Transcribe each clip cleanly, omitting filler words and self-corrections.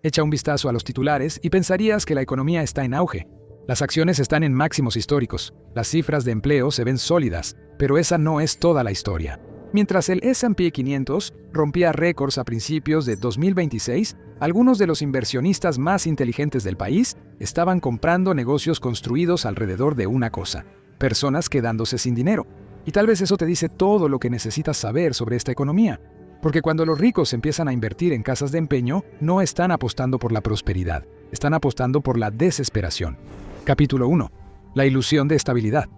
Echa un vistazo a los titulares y pensarías que la economía está en auge. Las acciones están en máximos históricos, las cifras de empleo se ven sólidas, pero esa no es toda la historia. Mientras el S&P 500 rompía récords a principios de 2026, algunos de los inversionistas más inteligentes del país estaban comprando negocios construidos alrededor de una cosa: personas quedándose sin dinero. Y tal vez eso te dice todo lo que necesitas saber sobre esta economía. Porque cuando los ricos empiezan a invertir en casas de empeño, no están apostando por la prosperidad, están apostando por la desesperación. Capítulo 1. La ilusión de estabilidad.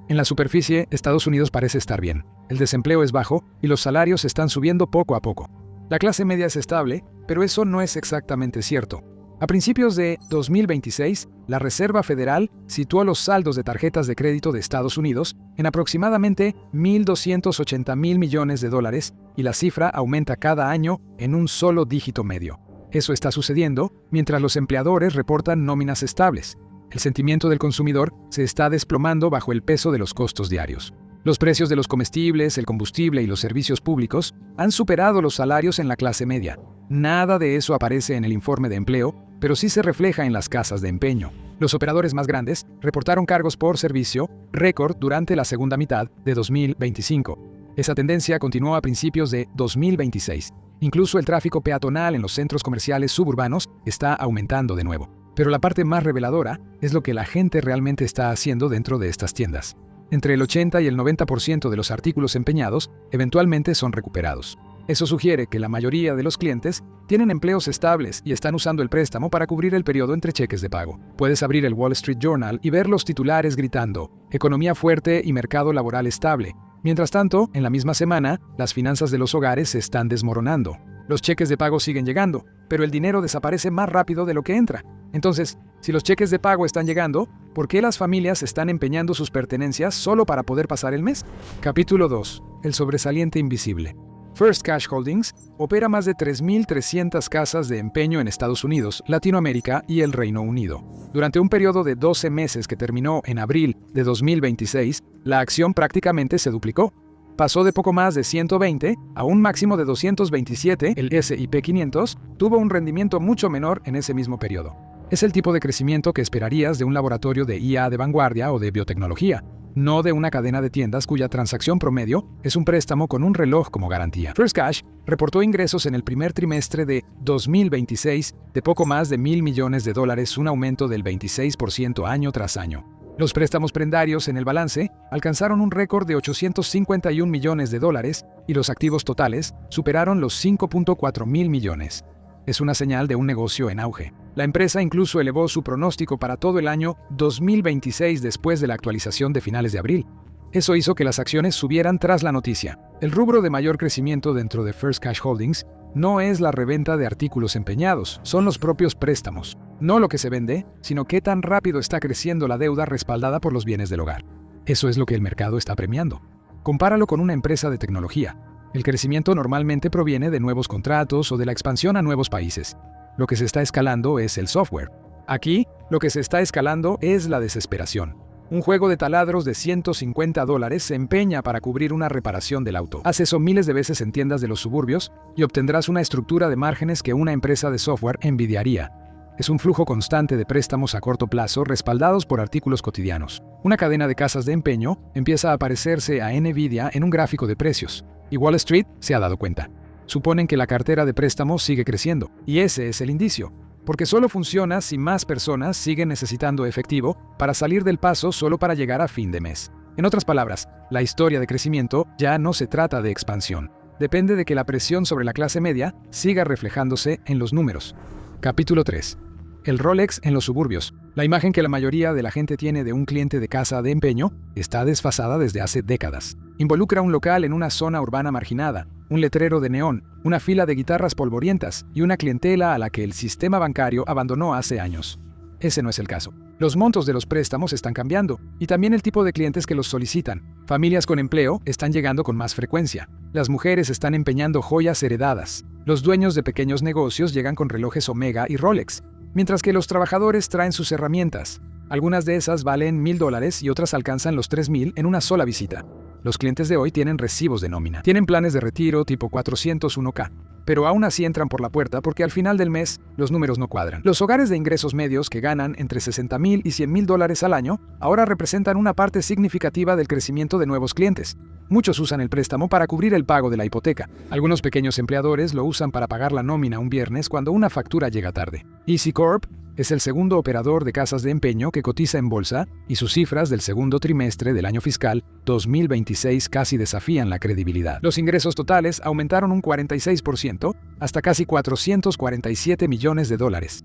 En la superficie, Estados Unidos parece estar bien. El desempleo es bajo y los salarios están subiendo poco a poco. La clase media es estable, pero eso no es exactamente cierto. A principios de 2026, la Reserva Federal situó los saldos de tarjetas de crédito de Estados Unidos en aproximadamente 1.280.000 millones de dólares y la cifra aumenta cada año en un solo dígito medio. Eso está sucediendo mientras los empleadores reportan nóminas estables. El sentimiento del consumidor se está desplomando bajo el peso de los costos diarios. Los precios de los comestibles, el combustible y los servicios públicos han superado los salarios en la clase media. Nada de eso aparece en el informe de empleo, pero sí se refleja en las casas de empeño. Los operadores más grandes reportaron cargos por servicio récord durante la segunda mitad de 2025. Esa tendencia continuó a principios de 2026. Incluso el tráfico peatonal en los centros comerciales suburbanos está aumentando de nuevo. Pero la parte más reveladora es lo que la gente realmente está haciendo dentro de estas tiendas. Entre el 80 y el 90% de los artículos empeñados eventualmente son recuperados. Eso sugiere que la mayoría de los clientes tienen empleos estables y están usando el préstamo para cubrir el periodo entre cheques de pago. Puedes abrir el Wall Street Journal y ver los titulares gritando: economía fuerte y mercado laboral estable. Mientras tanto, en la misma semana, las finanzas de los hogares se están desmoronando. Los cheques de pago siguen llegando, pero el dinero desaparece más rápido de lo que entra. Entonces, si los cheques de pago están llegando, ¿por qué las familias están empeñando sus pertenencias solo para poder pasar el mes? Capítulo 2. El sobresaliente invisible. First Cash Holdings opera más de 3.300 casas de empeño en Estados Unidos, Latinoamérica y el Reino Unido. Durante un periodo de 12 meses que terminó en abril de 2026, la acción prácticamente se duplicó. Pasó de poco más de 120 a un máximo de 227. El S&P 500 tuvo un rendimiento mucho menor en ese mismo periodo. Es el tipo de crecimiento que esperarías de un laboratorio de IA de vanguardia o de biotecnología, no de una cadena de tiendas cuya transacción promedio es un préstamo con un reloj como garantía. First Cash reportó ingresos en el primer trimestre de 2026 de poco más de $1.000 millones, un aumento del 26% año tras año. Los préstamos prendarios en el balance alcanzaron un récord de $851 millones y los activos totales superaron los 5.4 mil millones. Es una señal de un negocio en auge. La empresa incluso elevó su pronóstico para todo el año 2026 después de la actualización de finales de abril. Eso hizo que las acciones subieran tras la noticia. El rubro de mayor crecimiento dentro de First Cash Holdings no es la reventa de artículos empeñados, son los propios préstamos. No lo que se vende, sino qué tan rápido está creciendo la deuda respaldada por los bienes del hogar. Eso es lo que el mercado está premiando. Compáralo con una empresa de tecnología. El crecimiento normalmente proviene de nuevos contratos o de la expansión a nuevos países. Lo que se está escalando es el software. Aquí, lo que se está escalando es la desesperación. Un juego de taladros de $150 se empeña para cubrir una reparación del auto. Haz eso miles de veces en tiendas de los suburbios y obtendrás una estructura de márgenes que una empresa de software envidiaría. Es un flujo constante de préstamos a corto plazo respaldados por artículos cotidianos. Una cadena de casas de empeño empieza a parecerse a Nvidia en un gráfico de precios, y Wall Street se ha dado cuenta. Suponen que la cartera de préstamos sigue creciendo, y ese es el indicio, porque solo funciona si más personas siguen necesitando efectivo para salir del paso solo para llegar a fin de mes. En otras palabras, la historia de crecimiento ya no se trata de expansión. Depende de que la presión sobre la clase media siga reflejándose en los números. Capítulo 3. El Rolex en los suburbios. La imagen que la mayoría de la gente tiene de un cliente de casa de empeño está desfasada desde hace décadas. Involucra un local en una zona urbana marginada, un letrero de neón, una fila de guitarras polvorientas y una clientela a la que el sistema bancario abandonó hace años. Ese no es el caso. Los montos de los préstamos están cambiando, y también el tipo de clientes que los solicitan. Familias con empleo están llegando con más frecuencia. Las mujeres están empeñando joyas heredadas. Los dueños de pequeños negocios llegan con relojes Omega y Rolex, mientras que los trabajadores traen sus herramientas. Algunas de esas valen $1.000 y otras alcanzan los $3.000 en una sola visita. Los clientes de hoy tienen recibos de nómina. Tienen planes de retiro tipo 401k. Pero aún así entran por la puerta porque al final del mes los números no cuadran. Los hogares de ingresos medios que ganan entre $60,000 y $100,000 al año ahora representan una parte significativa del crecimiento de nuevos clientes. Muchos usan el préstamo para cubrir el pago de la hipoteca. Algunos pequeños empleadores lo usan para pagar la nómina un viernes cuando una factura llega tarde. Easy Corp es el segundo operador de casas de empeño que cotiza en bolsa y sus cifras del segundo trimestre del año fiscal 2026 casi desafían la credibilidad. Los ingresos totales aumentaron un 46% hasta casi $447 millones.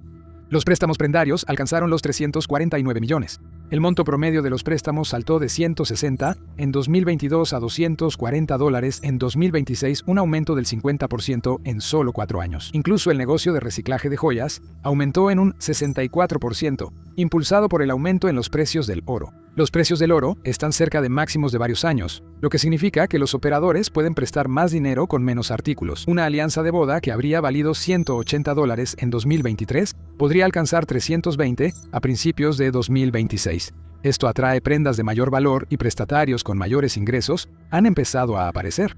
Los préstamos prendarios alcanzaron los 349 millones. El monto promedio de los préstamos saltó de 160 en 2022 a $240 en 2026, un aumento del 50% en solo 4 años. Incluso el negocio de reciclaje de joyas aumentó en un 64%, impulsado por el aumento en los precios del oro. Los precios del oro están cerca de máximos de varios años, lo que significa que los operadores pueden prestar más dinero con menos artículos. Una alianza de boda que habría valido $180 en 2023 podría alcanzar 320 a principios de 2026. Esto atrae prendas de mayor valor y prestatarios con mayores ingresos han empezado a aparecer.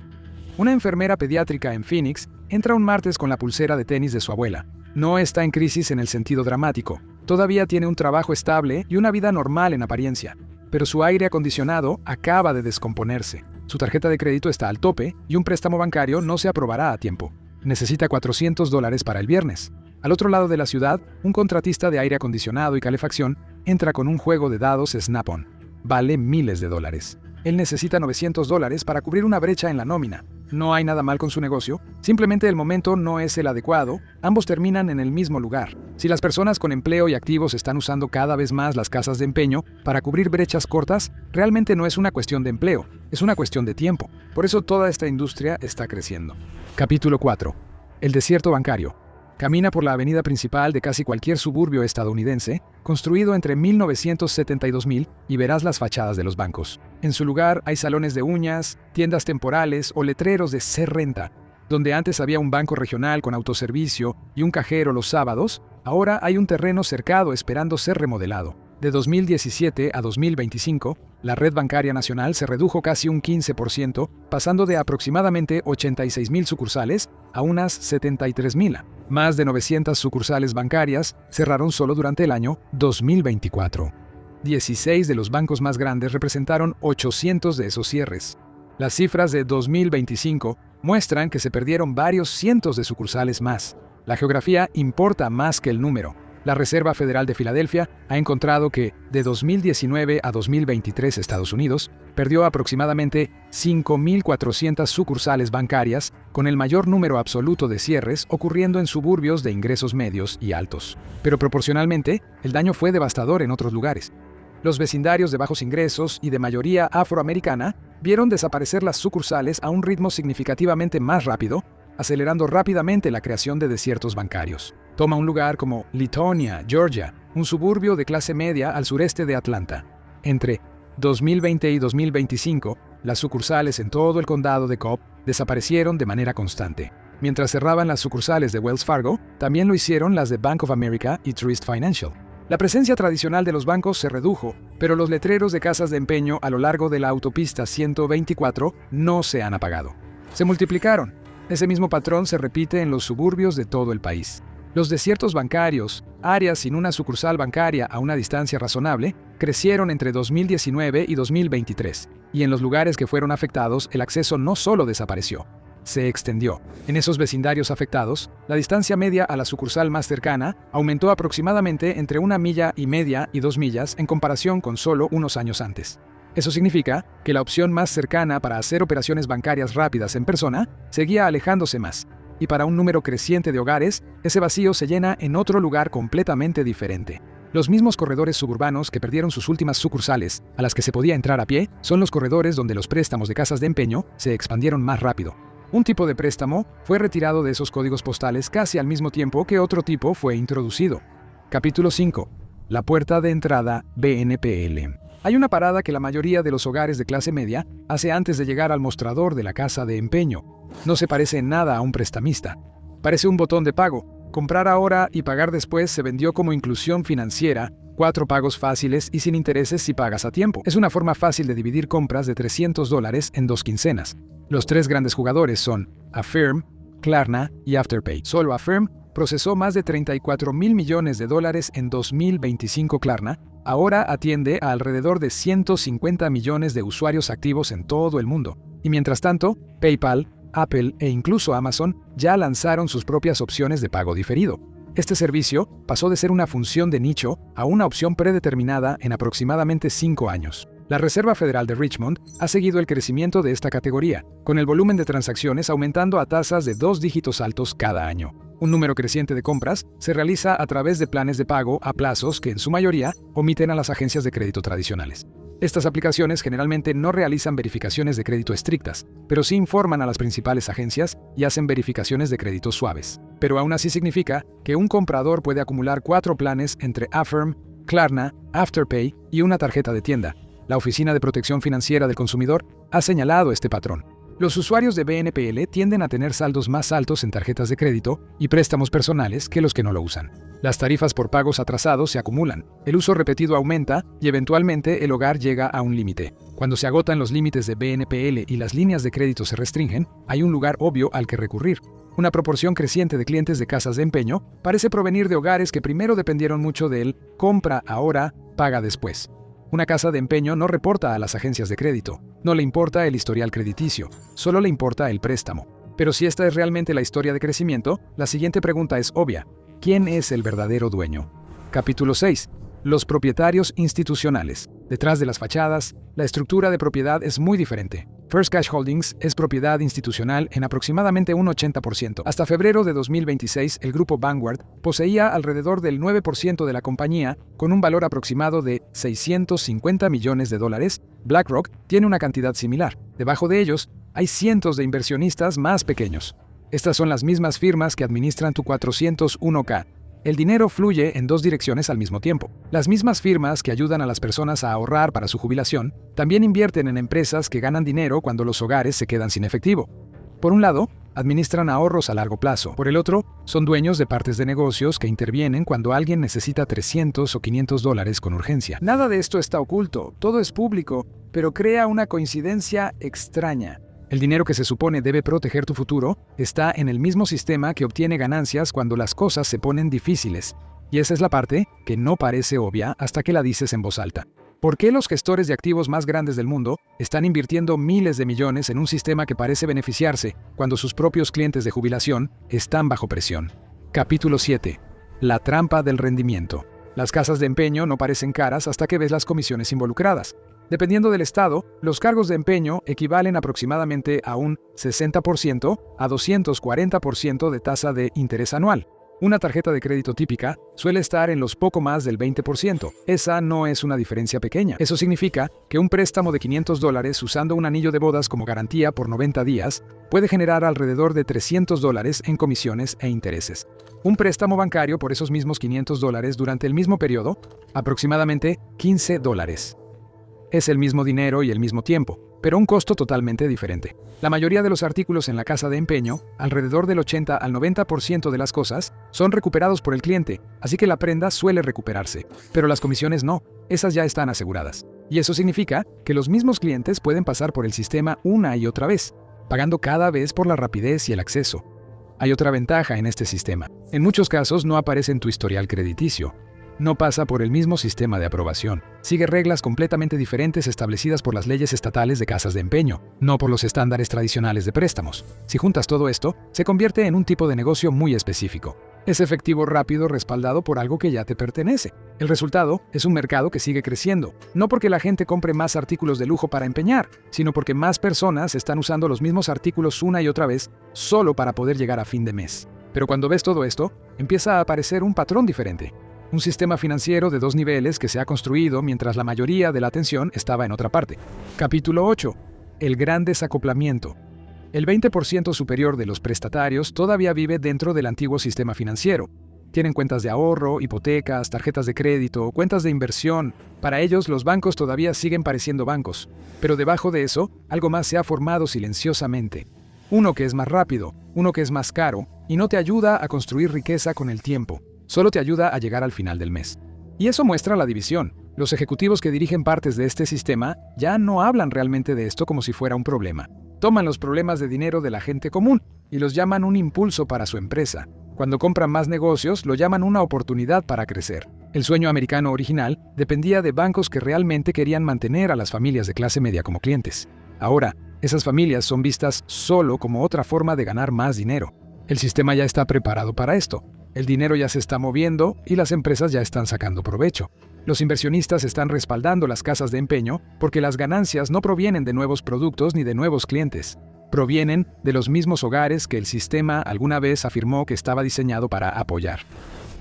Una enfermera pediátrica en Phoenix entra un martes con la pulsera de tenis de su abuela. No está en crisis en el sentido dramático. Todavía tiene un trabajo estable y una vida normal en apariencia, pero su aire acondicionado acaba de descomponerse. Su tarjeta de crédito está al tope y un préstamo bancario no se aprobará a tiempo. Necesita $400 para el viernes. Al otro lado de la ciudad, un contratista de aire acondicionado y calefacción entra con un juego de dados Snap-on. Vale miles de dólares. Él necesita $900 para cubrir una brecha en la nómina. No hay nada mal con su negocio, simplemente el momento no es el adecuado, ambos terminan en el mismo lugar. Si las personas con empleo y activos están usando cada vez más las casas de empeño para cubrir brechas cortas, realmente no es una cuestión de empleo, es una cuestión de tiempo. Por eso toda esta industria está creciendo. Capítulo 4. El desierto bancario. Camina por la avenida principal de casi cualquier suburbio estadounidense, construido entre 1972,000, y verás las fachadas de los bancos. En su lugar hay salones de uñas, tiendas temporales o letreros de Se Renta. Donde antes había un banco regional con autoservicio y un cajero los sábados, ahora hay un terreno cercado esperando ser remodelado. De 2017 a 2025, la red bancaria nacional se redujo casi un 15%, pasando de aproximadamente 86,000 sucursales a unas 73,000. Más de 900 sucursales bancarias cerraron solo durante el año 2024. 16 de los bancos más grandes representaron 800 de esos cierres. Las cifras de 2025 muestran que se perdieron varios cientos de sucursales más. La geografía importa más que el número. La Reserva Federal de Filadelfia ha encontrado que, de 2019 a 2023, Estados Unidos perdió aproximadamente 5,400 sucursales bancarias, con el mayor número absoluto de cierres ocurriendo en suburbios de ingresos medios y altos. Pero proporcionalmente, el daño fue devastador en otros lugares. Los vecindarios de bajos ingresos y de mayoría afroamericana vieron desaparecer las sucursales a un ritmo significativamente más rápido, acelerando rápidamente la creación de desiertos bancarios. Toma un lugar como Litonia, Georgia, un suburbio de clase media al sureste de Atlanta. Entre 2020 y 2025, las sucursales en todo el condado de Cobb desaparecieron de manera constante. Mientras cerraban las sucursales de Wells Fargo, también lo hicieron las de Bank of America y Truist Financial. La presencia tradicional de los bancos se redujo, pero los letreros de casas de empeño a lo largo de la autopista 124 no se han apagado. Se multiplicaron. Ese mismo patrón se repite en los suburbios de todo el país. Los desiertos bancarios, áreas sin una sucursal bancaria a una distancia razonable, crecieron entre 2019 y 2023, y en los lugares que fueron afectados el acceso no solo desapareció, se extendió. En esos vecindarios afectados, la distancia media a la sucursal más cercana aumentó aproximadamente entre 1,5 millas y 2 millas en comparación con solo unos años antes. Eso significa que la opción más cercana para hacer operaciones bancarias rápidas en persona seguía alejándose más. Y para un número creciente de hogares, ese vacío se llena en otro lugar completamente diferente. Los mismos corredores suburbanos que perdieron sus últimas sucursales, a las que se podía entrar a pie, son los corredores donde los préstamos de casas de empeño se expandieron más rápido. Un tipo de préstamo fue retirado de esos códigos postales casi al mismo tiempo que otro tipo fue introducido. Capítulo 5. La puerta de entrada BNPL. Hay una parada que la mayoría de los hogares de clase media hace antes de llegar al mostrador de la casa de empeño. No se parece en nada a un prestamista. Parece un botón de pago. Comprar ahora y pagar después se vendió como inclusión financiera 4 pagos fáciles y sin intereses si pagas a tiempo. Es una forma fácil de dividir compras de $300 en 2 quincenas. Los 3 grandes jugadores son Affirm, Klarna y Afterpay. Solo Affirm procesó más de $34,000 millones en 2025. Klarna ahora atiende a alrededor de 150 millones de usuarios activos en todo el mundo. Y mientras tanto, PayPal, Apple e incluso Amazon ya lanzaron sus propias opciones de pago diferido. Este servicio pasó de ser una función de nicho a una opción predeterminada en aproximadamente 5 años. La Reserva Federal de Richmond ha seguido el crecimiento de esta categoría, con el volumen de transacciones aumentando a tasas de 2 dígitos altos cada año. Un número creciente de compras se realiza a través de planes de pago a plazos que en su mayoría omiten a las agencias de crédito tradicionales. Estas aplicaciones generalmente no realizan verificaciones de crédito estrictas, pero sí informan a las principales agencias y hacen verificaciones de crédito suaves. Pero aún así significa que un comprador puede acumular 4 planes entre Affirm, Klarna, Afterpay y una tarjeta de tienda. La Oficina de Protección Financiera del Consumidor ha señalado este patrón. Los usuarios de BNPL tienden a tener saldos más altos en tarjetas de crédito y préstamos personales que los que no lo usan. Las tarifas por pagos atrasados se acumulan, el uso repetido aumenta y eventualmente el hogar llega a un límite. Cuando se agotan los límites de BNPL y las líneas de crédito se restringen, hay un lugar obvio al que recurrir. Una proporción creciente de clientes de casas de empeño parece provenir de hogares que primero dependieron mucho del compra ahora, paga después. Una casa de empeño no reporta a las agencias de crédito, no le importa el historial crediticio, solo le importa el préstamo. Pero si esta es realmente la historia de crecimiento, la siguiente pregunta es obvia. ¿Quién es el verdadero dueño? Capítulo 6. Los propietarios institucionales. Detrás de las fachadas, la estructura de propiedad es muy diferente. First Cash Holdings es propiedad institucional en aproximadamente un 80%. Hasta febrero de 2026, el grupo Vanguard poseía alrededor del 9% de la compañía, con un valor aproximado de $650 millones. BlackRock tiene una cantidad similar. Debajo de ellos, hay cientos de inversionistas más pequeños. Estas son las mismas firmas que administran tu 401k. El dinero fluye en 2 direcciones al mismo tiempo. Las mismas firmas que ayudan a las personas a ahorrar para su jubilación también invierten en empresas que ganan dinero cuando los hogares se quedan sin efectivo. Por un lado, administran ahorros a largo plazo. Por el otro, son dueños de partes de negocios que intervienen cuando alguien necesita $300 o $500 con urgencia. Nada de esto está oculto, todo es público, pero crea una coincidencia extraña. El dinero que se supone debe proteger tu futuro está en el mismo sistema que obtiene ganancias cuando las cosas se ponen difíciles. Y esa es la parte que no parece obvia hasta que la dices en voz alta. ¿Por qué los gestores de activos más grandes del mundo están invirtiendo miles de millones en un sistema que parece beneficiarse cuando sus propios clientes de jubilación están bajo presión? Capítulo 7. La trampa del rendimiento. Las casas de empeño no parecen caras hasta que ves las comisiones involucradas. Dependiendo del estado, los cargos de empeño equivalen aproximadamente a un 60% a 240% de tasa de interés anual. Una tarjeta de crédito típica suele estar en los poco más del 20%. Esa no es una diferencia pequeña. Eso significa que un préstamo de $500 usando un anillo de bodas como garantía por 90 días puede generar alrededor de $300 en comisiones e intereses. Un préstamo bancario por esos mismos $500 durante el mismo periodo, aproximadamente $15. Es el mismo dinero y el mismo tiempo, pero un costo totalmente diferente. La mayoría de los artículos en la casa de empeño, alrededor del 80 al 90% de las cosas, son recuperados por el cliente, así que la prenda suele recuperarse. Pero las comisiones no, esas ya están aseguradas. Y eso significa que los mismos clientes pueden pasar por el sistema una y otra vez, pagando cada vez por la rapidez y el acceso. Hay otra ventaja en este sistema. En muchos casos no aparece en tu historial crediticio. No pasa por el mismo sistema de aprobación. Sigue reglas completamente diferentes establecidas por las leyes estatales de casas de empeño, no por los estándares tradicionales de préstamos. Si juntas todo esto, se convierte en un tipo de negocio muy específico. Es efectivo rápido respaldado por algo que ya te pertenece. El resultado es un mercado que sigue creciendo, no porque la gente compre más artículos de lujo para empeñar, sino porque más personas están usando los mismos artículos una y otra vez solo para poder llegar a fin de mes. Pero cuando ves todo esto, empieza a aparecer un patrón diferente. Un sistema financiero de 2 niveles que se ha construido mientras la mayoría de la atención estaba en otra parte. Capítulo 8. El gran desacoplamiento. El 20% superior de los prestatarios todavía vive dentro del antiguo sistema financiero. Tienen cuentas de ahorro, hipotecas, tarjetas de crédito, cuentas de inversión. Para ellos, los bancos todavía siguen pareciendo bancos. Pero debajo de eso, algo más se ha formado silenciosamente. Uno que es más rápido, uno que es más caro, y no te ayuda a construir riqueza con el tiempo. Solo te ayuda a llegar al final del mes. Y eso muestra la división. Los ejecutivos que dirigen partes de este sistema ya no hablan realmente de esto como si fuera un problema. Toman los problemas de dinero de la gente común y los llaman un impulso para su empresa. Cuando compran más negocios, lo llaman una oportunidad para crecer. El sueño americano original dependía de bancos que realmente querían mantener a las familias de clase media como clientes. Ahora, esas familias son vistas solo como otra forma de ganar más dinero. El sistema ya está preparado para esto. El dinero ya se está moviendo y las empresas ya están sacando provecho. Los inversionistas están respaldando las casas de empeño porque las ganancias no provienen de nuevos productos ni de nuevos clientes. Provienen de los mismos hogares que el sistema alguna vez afirmó que estaba diseñado para apoyar.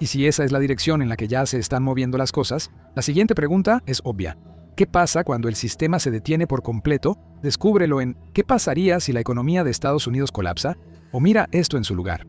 Y si esa es la dirección en la que ya se están moviendo las cosas, la siguiente pregunta es obvia. ¿Qué pasa cuando el sistema se detiene por completo? Descúbrelo en ¿qué pasaría si la economía de Estados Unidos colapsa? O mira esto en su lugar.